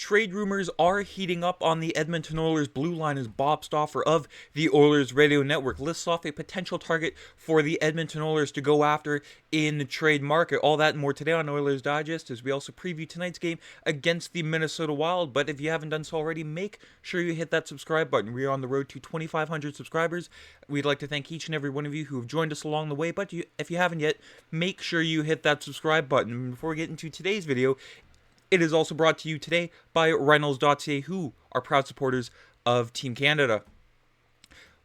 Trade rumors are heating up on the Edmonton Oilers blue line as Bob Stauffer of the Oilers Radio Network lists off a potential target for the Edmonton Oilers to go after in the trade market. All that and more today on Oilers Digest as we also preview tonight's game against the Minnesota Wild. But if you haven't done so already, make sure you hit that subscribe button. We are on the road to 2,500 subscribers. We'd like to thank each and every one of you who have joined us along the way. But if you haven't yet, make sure you hit that subscribe button. Before we get into today's video, it is also brought to you today by Rentals.ca, who are proud supporters of Team Canada.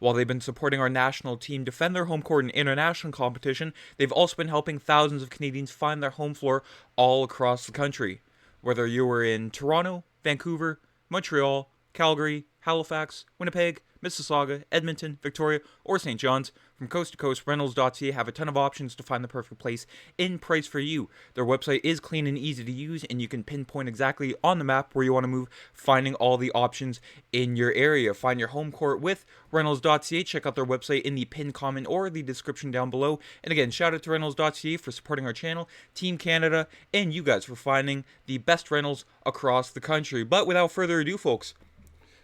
While they've been supporting our national team defend their home court in international competition, they've also been helping thousands of Canadians find their home floor all across the country. Whether you were in Toronto, Vancouver, Montreal, Calgary, Halifax, Winnipeg, Mississauga, Edmonton, Victoria, or St. John's, from coast to coast, Rentals.ca have a ton of options to find the perfect place in price for you. Their website is clean and easy to use, and you can pinpoint exactly on the map where you want to move, finding all the options in your area. Find your home court with Rentals.ca. Check out their website in the pinned comment or the description down below. And again, shout out to Rentals.ca for supporting our channel, Team Canada, and you guys for finding the best rentals across the country. But without further ado, folks,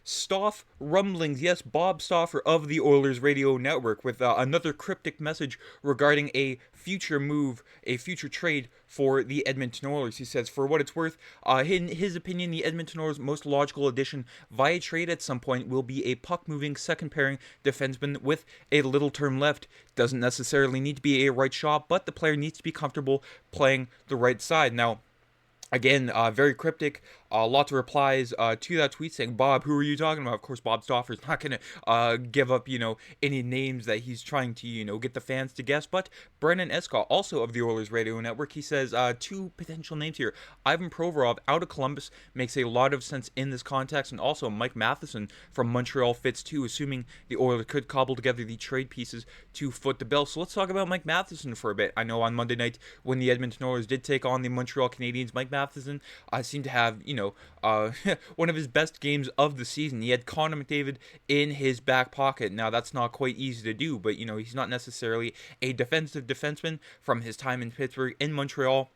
Stauffer rumblings, yes, Bob Stauffer of the Oilers Radio Network with another cryptic message regarding a future move, a future trade for the Edmonton Oilers. He says, for what it's worth, in his opinion, the Edmonton Oilers' most logical addition via trade at some point will be a puck-moving second-pairing defenseman with a little term left. Doesn't necessarily need to be a right shot, but the player needs to be comfortable playing the right side. Now, again, very cryptic, lots of replies to that tweet saying, Bob, who are you talking about? Of course, Bob Stauffer is not going to give up, any names that he's trying to, get the fans to guess. But Brennan Escott, also of the Oilers Radio Network, he says two potential names here. Ivan Provorov out of Columbus makes a lot of sense in this context. And also Mike Matheson from Montreal fits too, assuming the Oilers could cobble together the trade pieces to foot the bill. So let's talk about Mike Matheson for a bit. I know on Monday night when the Edmonton Oilers did take on the Montreal Canadiens, Mike Matheson seemed to have, one of his best games of the season. He had Connor McDavid in his back pocket. Now, that's not quite easy to do, but, he's not necessarily a defensive defenseman from his time in Pittsburgh, in Montreal.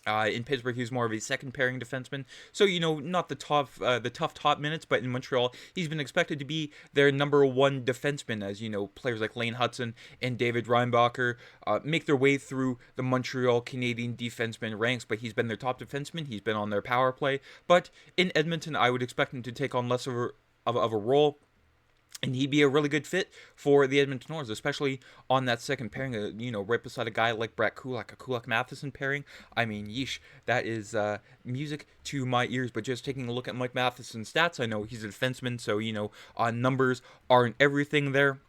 In Pittsburgh, he was more of a second-pairing defenseman. So, not the tough top minutes, but in Montreal, he's been expected to be their number one defenseman as, players like Lane Hudson and David Reinbacher make their way through the Montreal Canadian defenseman ranks. But he's been their top defenseman. He's been on their power play. But in Edmonton, I would expect him to take on less of a role. And he'd be a really good fit for the Edmonton Oilers, especially on that second pairing, right beside a guy like Brett Kulak, a Kulak-Matheson pairing. I mean, yeesh, that is music to my ears. But just taking a look at Mike Matheson's stats, I know he's a defenseman, so, numbers aren't everything there.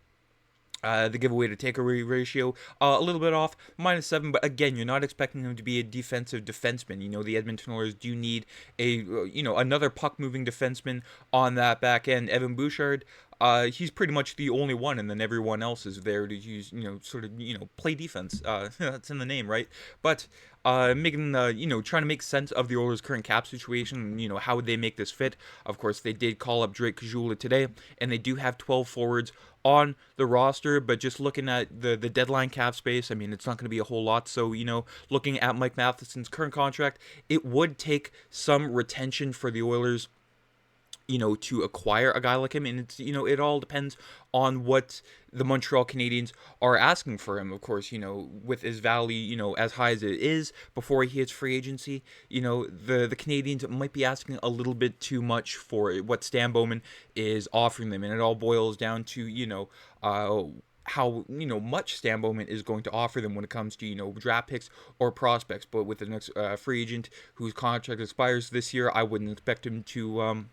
The giveaway to takeaway ratio, a little bit off, -7, but again, you're not expecting him to be a defensive defenseman. The Edmonton Oilers do need another puck-moving defenseman on that back end. Evan Bouchard, he's pretty much the only one, and then everyone else is there to use, play defense. That's in the name, right? But making, trying to make sense of the Oilers' current cap situation, how would they make this fit? Of course, they did call up Drake Kajula today, and they do have 12 forwards on the roster, but just looking at the deadline cap space, I mean, it's not going to be a whole lot. So, looking at Mike Matheson's current contract, it would take some retention for the Oilers, to acquire a guy like him. And it's, it all depends on what the Montreal Canadiens are asking for him. Of course, with his value, as high as it is before he hits free agency, the Canadiens might be asking a little bit too much for what Stan Bowman is offering them. And it all boils down to, how much Stan Bowman is going to offer them when it comes to draft picks or prospects. But with the next free agent whose contract expires this year, I wouldn't expect him to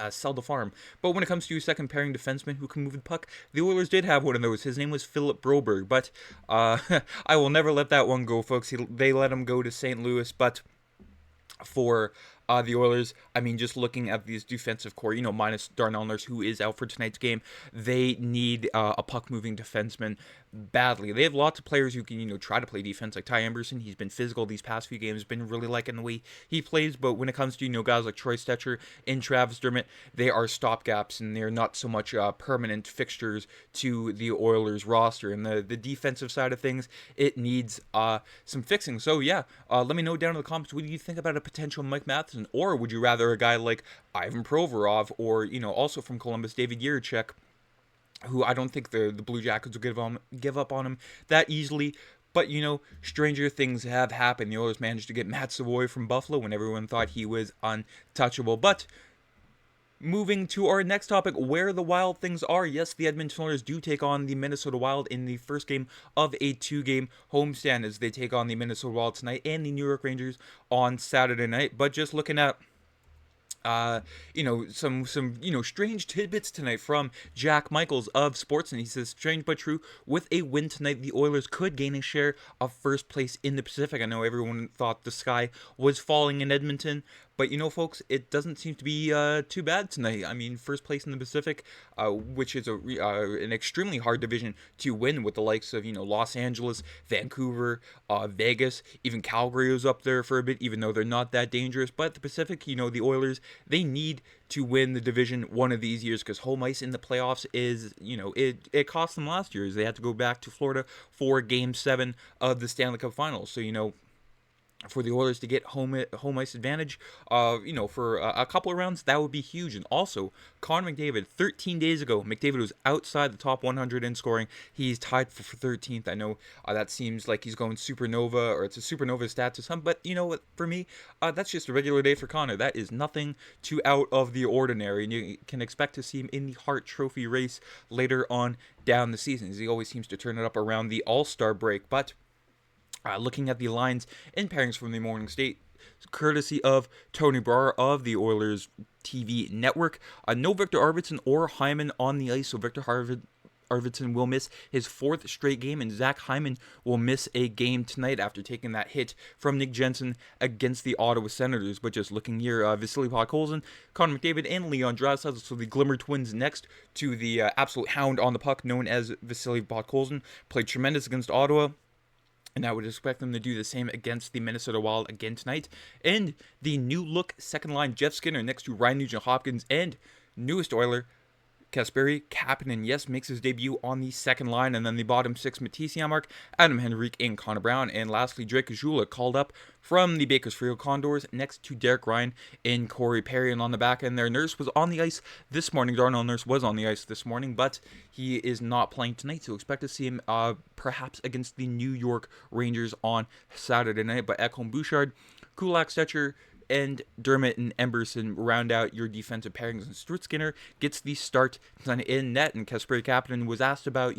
sell the farm. But when it comes to a second pairing defenseman who can move the puck, the Oilers did have one of those. His name was Philip Broberg, but I will never let that one go, folks. They let him go to St. Louis, but for the Oilers, I mean, just looking at these defensive core, minus Darnell Nurse, who is out for tonight's game, they need a puck-moving defenseman badly. They have lots of players who can, try to play defense, like Ty Emberson. He's been physical these past few games, been really liking the way he plays. But when it comes to, guys like Troy Stetcher and Travis Dermott, they are stopgaps and they're not so much permanent fixtures to the Oilers roster. And the defensive side of things, it needs some fixing. So yeah, let me know down in the comments, what do you think about a potential Mike Matheson? Or would you rather a guy like Ivan Provorov, or, also from Columbus, David Jiricek, who I don't think the Blue Jackets will give up on him that easily. But, stranger things have happened. The Oilers managed to get Matt Savoy from Buffalo when everyone thought he was untouchable. But moving to our next topic, where the Wild things are. Yes, the Edmonton Oilers do take on the Minnesota Wild in the first game of a 2-game homestand, as they take on the Minnesota Wild tonight and the New York Rangers on Saturday night. But just looking at some strange tidbits tonight from Jack Michaels of Sportsnet. He says, strange but true, with a win tonight, the Oilers could gain a share of first place in the Pacific. I know everyone thought the sky was falling in Edmonton, but folks, it doesn't seem to be too bad tonight. I mean, first place in the Pacific, which is an extremely hard division to win, with the likes of Los Angeles, Vancouver, Vegas, even Calgary was up there for a bit, even though they're not that dangerous. But the Pacific, the Oilers, they need to win the division one of these years, because home ice in the playoffs is, it cost them last year, as they had to go back to Florida for Game 7 of the Stanley Cup Finals. So for the Oilers to get home ice advantage, for a couple of rounds, that would be huge. And also, Connor McDavid, 13 days ago, McDavid was outside the top 100 in scoring. He's tied for 13th. I know that seems like he's going supernova, or it's a supernova stat to some, but for me, that's just a regular day for Connor. That is nothing too out of the ordinary, and you can expect to see him in the Hart Trophy race later on down the season, as he always seems to turn it up around the All-Star break. But looking at the lines and pairings from the Morning State, courtesy of Tony Brar of the Oilers TV network, no Victor Arvidsson or Hyman on the ice, so Victor Arvidsson will miss his 4th straight game, and Zach Hyman will miss a game tonight after taking that hit from Nick Jensen against the Ottawa Senators. But just looking here, Vasily Podkolzin, Connor McDavid, and Leon Draisaitl, so the Glimmer Twins next to the absolute hound on the puck known as Vasily Podkolzin, played tremendous against Ottawa. And I would expect them to do the same against the Minnesota Wild again tonight. And the new look second line, Jeff Skinner next to Ryan Nugent-Hopkins, and newest Oiler, Kasperi Kapanen, yes, makes his debut on the second line. And then the bottom 6, Matisse Janmark, Adam Henrique, and Connor Brown. And lastly, Drake Caggiula called up from the Bakersfield Condors next to Derek Ryan and Corey Perry. And on the back end there, Nurse was on the ice this morning. Darnell Nurse was on the ice this morning, but he is not playing tonight. So expect to see him perhaps against the New York Rangers on Saturday night. But Ekholm, Bouchard, Kulak, Stetcher, and Dermott and Emberson round out your defensive pairings. And Stuart Skinner gets the start in net. And Kasperi Kapanen was asked about,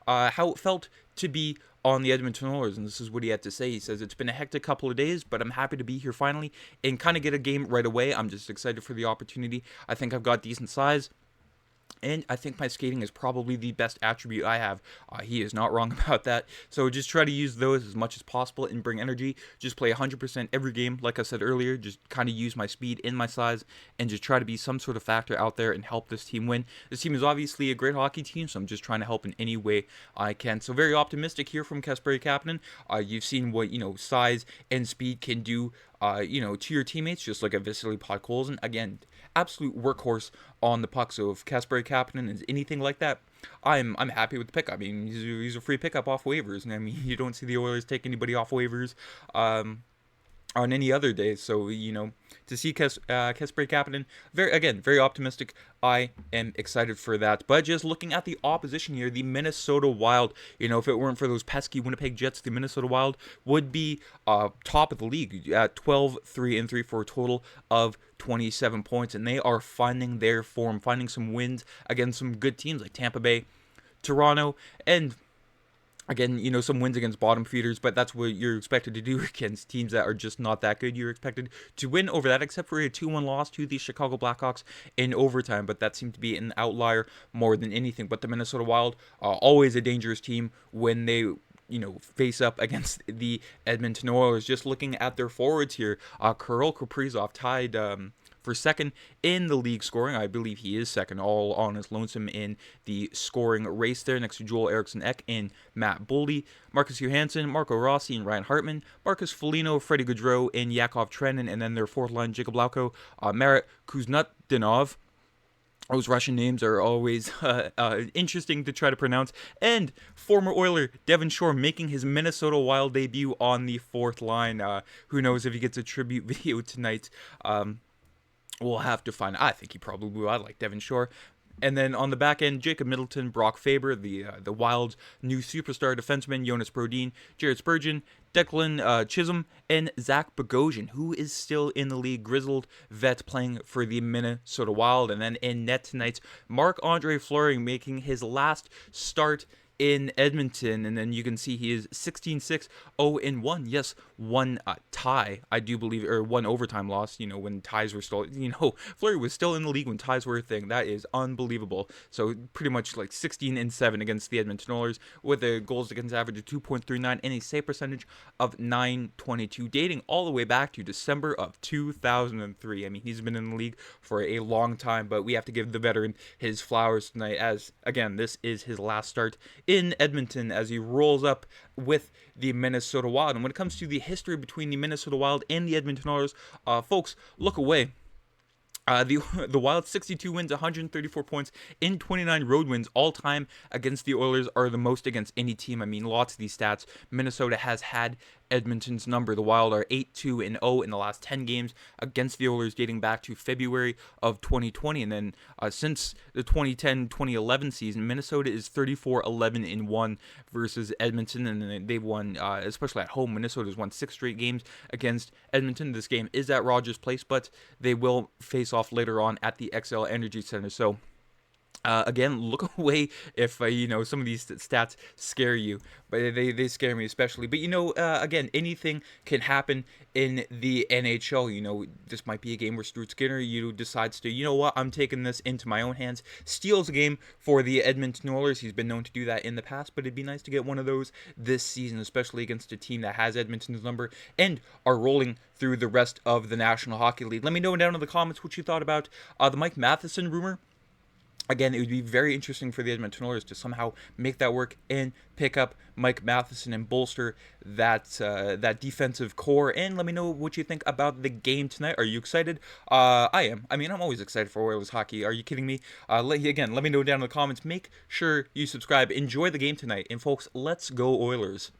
how it felt to be on the Edmonton Oilers, and this is what he had to say. He says, it's been a hectic couple of days, but I'm happy to be here finally and kind of get a game right away. I'm just excited for the opportunity. I think I've got decent size, and I think my skating is probably the best attribute I have. He is not wrong about that. So just try to use those as much as possible and bring energy. Just play 100% every game. Like I said earlier, just kind of use my speed and my size and just try to be some sort of factor out there and help this team win. This team is obviously a great hockey team, so I'm just trying to help in any way I can. So very optimistic here from Kasperi Kapanen. You've seen what, size and speed can do, to your teammates, just like a Vasily Podkolzin. Again, absolute workhorse on the puck. So if Kasperi Kapanen is anything like that, I'm happy with the pick. I mean, he's a free pickup off waivers, and I mean, you don't see the Oilers take anybody off waivers on any other day. So to see Kasperi Kapanen, very optimistic. I am excited for that. But just looking at the opposition here, the Minnesota Wild, if it weren't for those pesky Winnipeg Jets, the Minnesota Wild would be top of the league at 12-3-3 for a total of 27 points. And they are finding their form, finding some wins against some good teams like Tampa Bay, Toronto, and again, some wins against bottom feeders, but that's what you're expected to do against teams that are just not that good. You're expected to win over that, except for a 2-1 loss to the Chicago Blackhawks in overtime, but that seemed to be an outlier more than anything. But the Minnesota Wild, always a dangerous team when they face up against the Edmonton Oilers. Just looking at their forwards here, Kirill Kaprizov tied for second in the league scoring. I believe he is second, all on his lonesome in the scoring race there, next to Joel Eriksson-Ek and Matt Boldy. Marcus Johansson, Marco Rossi, and Ryan Hartman. Marcus Foligno, Freddie Gaudreau, and Yakov Trenin. And then their fourth line, Jacob Lauko, Marat Kuznetsov. Those Russian names are always interesting to try to pronounce. And former Oiler Devin Shore making his Minnesota Wild debut on the fourth line. Who knows if he gets a tribute video tonight. We'll have to find. I think he probably will. I like Devin Shore. And then on the back end, Jacob Middleton, Brock Faber, the Wild's new superstar defenseman, Jonas Brodin, Jared Spurgeon, Declan Chisholm, and Zach Bogosian, who is still in the league, grizzled vet playing for the Minnesota Wild. And then in net tonight, Marc-Andre Fleury making his last start in Edmonton, and then you can see he is 16-6, 0-1. Yes, one tie, I do believe, or one overtime loss, when ties were still, Fleury was still in the league when ties were a thing. That is unbelievable. So pretty much like 16-7 against the Edmonton Oilers, with a goals against average of 2.39 and a save percentage of .922, dating all the way back to December of 2003. I mean, he's been in the league for a long time, but we have to give the veteran his flowers tonight, as, again, this is his last start in Edmonton as he rolls up with the Minnesota Wild. And when it comes to the history between the Minnesota Wild and the Edmonton Oilers, folks, look away. The Wild 62 wins, 134 points in 29 road wins all time against the Oilers are the most against any team. I mean, lots of these stats. Minnesota has had Edmonton's number. The Wild are 8-2-0 in the last 10 games against the Oilers, dating back to February of 2020. And then since the 2010-2011 season, Minnesota is 34-11-1 versus Edmonton, and they've won, especially at home. Minnesota's won 6 straight games against Edmonton. This game is at Rogers Place, but they will face off later on at the XL Energy Center. So again, look away if some of these stats scare you, but they scare me especially. But again, anything can happen in the NHL. This might be a game where Stuart Skinner decides to, I'm taking this into my own hands, steals a game for the Edmonton Oilers. He's been known to do that in the past, but it'd be nice to get one of those this season, especially against a team that has Edmonton's number and are rolling through the rest of the National Hockey League. Let me know down in the comments what you thought about the Mike Matheson rumor. Again, it would be very interesting for the Edmonton Oilers to somehow make that work and pick up Mike Matheson and bolster that defensive core. And let me know what you think about the game tonight. Are you excited? I am. I mean, I'm always excited for Oilers hockey. Are you kidding me? Let me know down in the comments. Make sure you subscribe. Enjoy the game tonight. And folks, let's go Oilers.